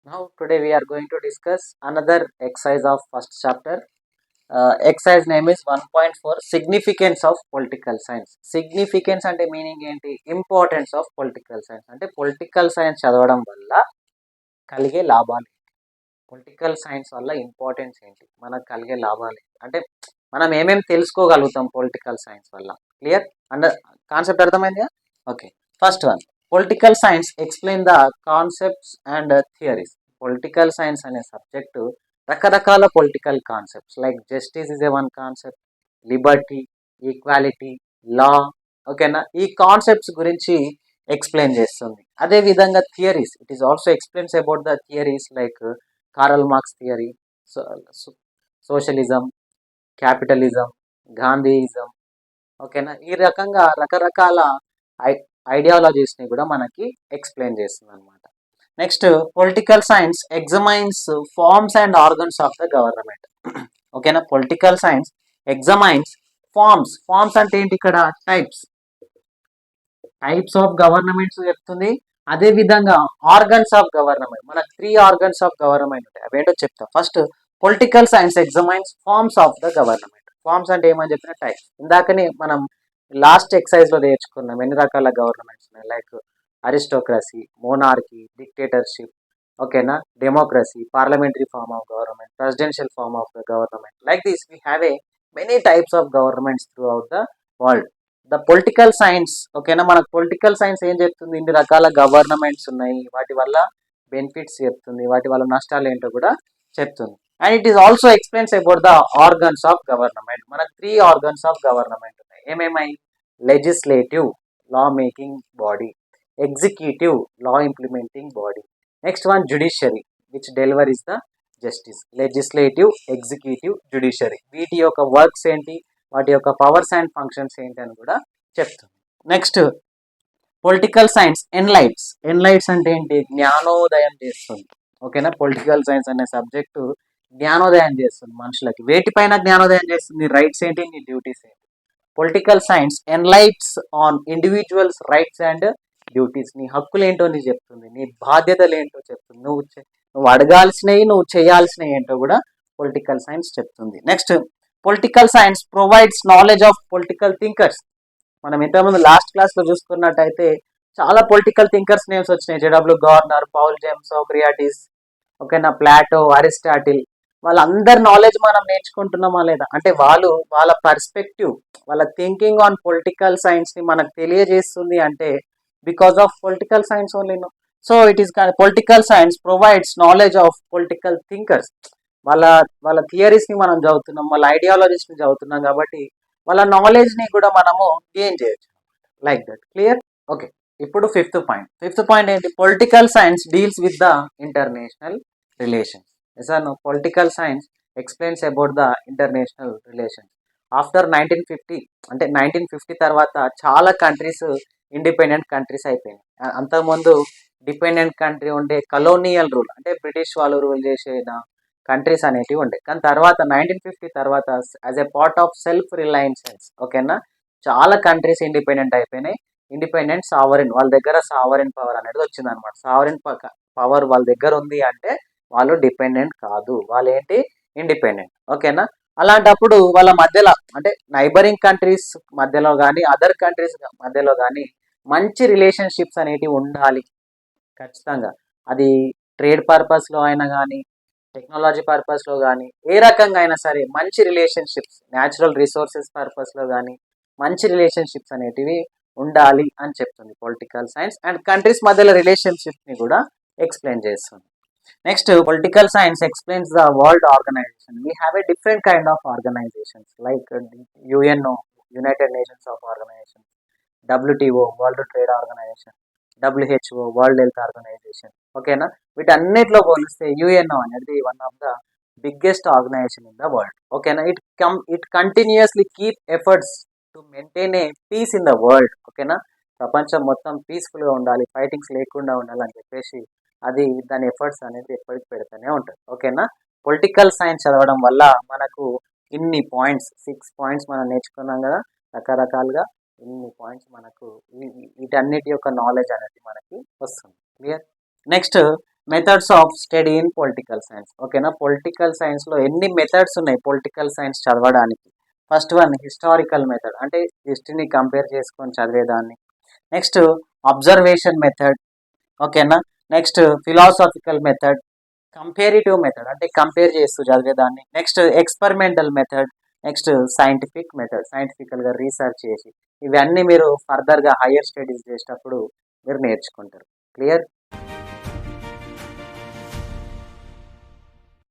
Now, today we are going to discuss another exercise of first chapter. Exercise name is 1.4 Significance of Political Science. Significance అంటే meaning ఏంటి? Importance of political science అంటే political science చదవడం వల్ల కలిగే లాభాలు, political science వల్ల importance ఏంటి, మనకు కలిగే లాభాలు ఏంటి, అంటే మనం ఏమేమి తెలుసుకోగలుగుతాం పొలిటికల్ సైన్స్ వల్ల. క్లియర్? అండ్ కాన్సెప్ట్ అర్థమైందా? Okay. First one, political science explain the concepts and theories. Political science అనే సబ్జెక్టు రకరకాల political concepts like justice is a one concept, liberty, equality, law, ఓకేనా, ఈ కాన్సెప్ట్స్ గురించి ఎక్స్ప్లెయిన్ చేస్తుంది. అదే విధంగా theories, it is also explains about the theories like Karl Marx theory, socialism, capitalism, Gandhism, ఓకేనా, ఈ రకంగా రకరకాల ఐడియాలజీస్ని కూడా మనకి ఎక్స్ప్లెయిన్ చేస్తుంది అనమాట. Next, political science examines forms and organs of the government. ఓకేనా, పొలిటికల్ సైన్స్ ఎగ్జామైన్స్ ఫార్మ్స్ అంటే ఏంటి? ఇక్కడ టైప్స్ ఆఫ్ గవర్నమెంట్స్ చెప్తుంది. అదే విధంగా ఆర్గన్స్ ఆఫ్ గవర్నమెంట్, మనకు 3 ఆర్గన్స్ ఆఫ్ గవర్నమెంట్ ఉంటాయి, అవేంటో చెప్తా. First, political science examines forms of the government. Forms అంటే ఏమని చెప్పిన టైప్స్. ఇందాకనే మనం లాస్ట్ ఎక్సైజ్ లో నేర్చుకున్నాం ఎన్ని రకాల గవర్నమెంట్స్ ఉన్నాయి, లైక్ అరిస్టోక్రసీ, మోనార్కీ, డిక్టేటర్షిప్, ఓకేనా, democracy, parliamentary form of government, presidential form of the government. Like this we have a many types of governments throughout the world. The political science, ఓకేనా, మనకు political science ఏం చెప్తుంది? ఇన్ని రకాల governments ఉన్నాయి, వాటి వల్ల బెనిఫిట్స్ చెప్తుంది, వాటి వల్ల నష్టాలు ఏంటో కూడా చెప్తుంది. And it is also explains about the organs of government. మనకు 3 ఆర్గన్స్ ఆఫ్ గవర్నమెంట్ ఉన్నాయి. ఏమేమై? Legislative, law making body; executive, law implementing body; next one judiciary, which deliveries the justice. Legislative, executive, judiciary, వీటి యొక్క works ఏంటి, వాటి యొక్క powers and functions ఏంటి అని కూడా చెప్తుంది. నెక్స్ట్, పొలిటికల్ సైన్స్ ఎన్లైట్స్ అంటే ఏంటి? జ్ఞానోదయం చేస్తుంది. ఓకేనా, పొలిటికల్ సైన్స్ అనే సబ్జెక్టు జ్ఞానోదయం చేస్తుంది మనుషులకి. వేటిపైన జ్ఞానోదయం చేస్తుంది? రైట్స్ ఏంటి, నీ డ్యూటీస్ ఏంటి. Political science enlights on individuals rights and duties. నీ హక్కులు ఏంటో నీ చెప్తుంది, నీ బాధ్యతలు ఏంటో చెప్తుంది, నువ్వు అడగాల్సినవి, నువ్వు చేయాల్సినవి ఏంటో కూడా పొలిటికల్ సైన్స్ చెప్తుంది. Next, political science provides knowledge of political thinkers. మనం ఇంతకుముందు లాస్ట్ క్లాస్లో చూసుకున్నట్టయితే చాలా పొలిటికల్ థింకర్స్ నేమ్స్ వచ్చినాయి. జెడబ్ల్యూ గార్నర్, పౌల్ జేమ్స్, సోక్రటిస్, ఓకేనా, ప్లాటో, అరిస్టాటిల్. వాళ్ళందరి నాలెడ్జ్ మనం నేర్చుకుంటున్నామా లేదా? అంటే వాళ్ళ పర్స్పెక్టివ్, వాళ్ళ థింకింగ్ ఆన్ పొలిటికల్ సైన్స్ని మనకు తెలియజేస్తుంది అంటే because of political science only. So it is political science provides knowledge of political thinkers. వాళ్ళ థియరీస్ని మనం చదువుతున్నాం, వాళ్ళ ఐడియాలజీస్ని చదువుతున్నాం, కాబట్టి వాళ్ళ నాలెడ్జ్ని కూడా మనము గెయిన్ చేయొచ్చు, లైక్ దట్. క్లియర్? ఓకే. ఇప్పుడు ఫిఫ్త్ పాయింట్ ఏంటి? Political science deals with the international relations. Political science explains about the international relations. After 1950, అంటే 1950 తర్వాత చాలా కంట్రీస్ ఇండిపెండెంట్ కంట్రీస్ అయిపోయినాయి. అంతకుముందు డిపెండెంట్ కంట్రీ ఉండే, కలోనియల్ రూల్ అంటే బ్రిటిష్ వాళ్ళు రూల్ చేసిన కంట్రీస్ అనేటివి ఉండే. కానీ తర్వాత 1950 తర్వాత as a part of self Reliance, ఓకేనా, చాలా కంట్రీస్ ఇండిపెండెంట్ అయిపోయినాయి. ఇండిపెండెంట్ సావరిన్, వాళ్ళ దగ్గర సావరిన్ పవర్ అనేది వచ్చింది అనమాట. సావరిన్ పవర్ వాళ్ళ దగ్గర ఉంది అంటే వాళ్ళు డిపెండెంట్ కాదు, వాళ్ళు ఏంటి? ఇండిపెండెంట్. ఓకేనా, అలాంటప్పుడు వాళ్ళ మధ్యలో, అంటే నైబరింగ్ కంట్రీస్ మధ్యలో కానీ అదర్ కంట్రీస్ మధ్యలో కానీ మంచి రిలేషన్షిప్స్ అనేటివి ఉండాలి ఖచ్చితంగా. అది ట్రేడ్ పర్పస్లో అయినా కానీ, టెక్నాలజీ పర్పస్లో కానీ, ఏ రకంగా అయినా సరే మంచి రిలేషన్షిప్స్, న్యాచురల్ రిసోర్సెస్ పర్పస్లో కానీ మంచి రిలేషన్షిప్స్ అనేటివి ఉండాలి అని చెప్తుంది పొలిటికల్ సైన్స్. అండ్ కంట్రీస్ మధ్యలో రిలేషన్షిప్ని కూడా ఎక్స్ప్లెయిన్ చేస్తుంది. Next, political science explains the world organization. We have a different kind of organizations like UNO, United Nations of Organization, WTO, World Trade Organization, WHO, World Health Organization. ఓకేనా, వీటన్నిటిలో పోలిస్తే UNO అనేది one of the biggest organization in the world. ఓకేనా, it continuously keep efforts to maintain a peace in the world. ఓకేనా, ప్రపంచం మొత్తం పీస్ఫుల్గా ఉండాలి, ఫైటింగ్స్ లేకుండా ఉండాలి అని చెప్పేసి అది దాని ఎఫర్ట్స్ అనేది ఎప్పటికి పెడుతూనే ఉంటుంది. ఓకేనా, పొలిటికల్ సైన్స్ చదవడం వల్ల మనకు ఇన్ని పాయింట్స్, 6 పాయింట్స్ మనం నేర్చుకున్నాం కదా, రకరకాలుగా ఇన్ని పాయింట్స్ మనకు వీటన్నిటి యొక్క నాలెడ్జ్ అనేది మనకి వస్తుంది. Clear? Next, methods of study in political science. ఓకేనా, పొలిటికల్ సైన్స్లో ఎన్ని మెథడ్స్ ఉన్నాయి పొలిటికల్ సైన్స్ చదవడానికి? ఫస్ట్ వన్ హిస్టారికల్ మెథడ్, అంటే హిస్టరీని కంపేర్ చేసుకొని చదివేదాన్ని. Next observation method. ఓకేనా, next philosophical method, comparative method అంటే కంపేర్ చేస్తూ చదివేదాన్ని. Next experimental method, next scientific method, సైంటిఫికల్గా రీసెర్చ్ చేసి. ఇవన్నీ మీరు ఫర్దర్గా హయ్యర్ స్టడీస్ చేసేటప్పుడు మీరు నేర్చుకుంటారు. క్లియర్?